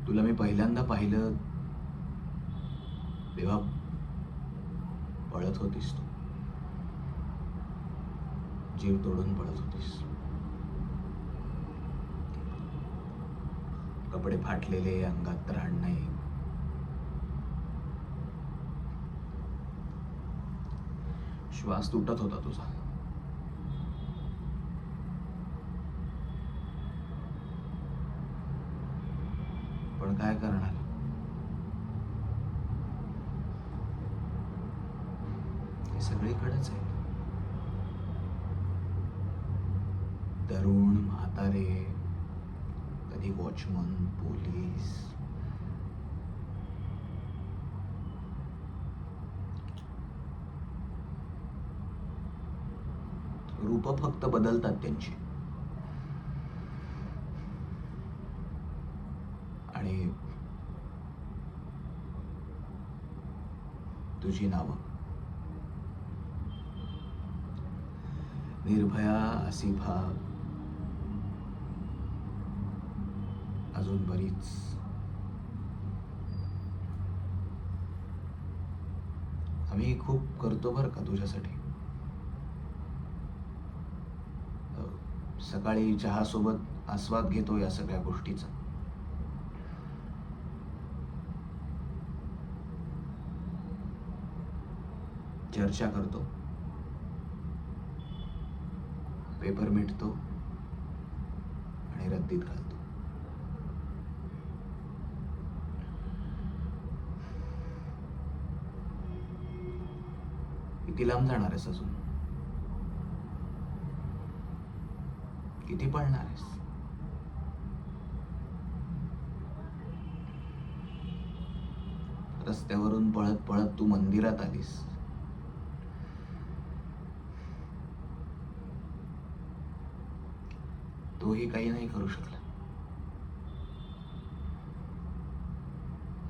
तुला मी पहिल्यांदा पाहिलं तेव्हा पळत होतीस तू, जीव तोडून पळत होतीस. कपडे फाटलेले, अंगात त्राण नाही. श्वास तुटत होता तुझा. पण काय करणार, हे सगळीकडेच आहे. तरुण, म्हातारे, कधी वॉचमन, पोलीस. रूप फक्त बदलतात त्यांची, आणि तुझी नावं निर्भया, आसिफा, अजून बरीच. आम्ही खूप करतो बरं का तुझ्यासाठी. सकाळी चहासोबत आस्वाद घेतो या सगळ्या गोष्टीचा. चर्चा करतो, पेपर मिटतो आणि रद्दीत घालतो. किती लांब जाणार आहेस अजून? किती पळणार आहेस? रस्त्यावरून पळत पळत तू मंदिरात आलीस. तोही काही नाही करू शकला.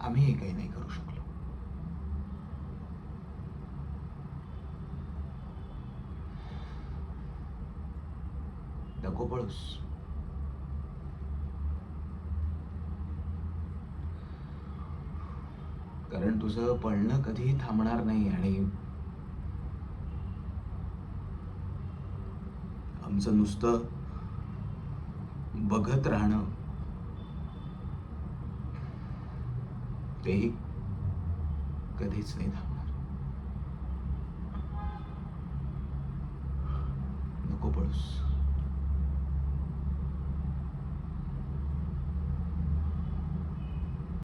आम्हीही काही नाही करू शकलो. नको पळूस. कारण तुझं पळणं कधीही थांबणार नाही, आणि आमचं नुसतं बघत राहणं तेही कधीच नाही थांबणार. नको पळूस.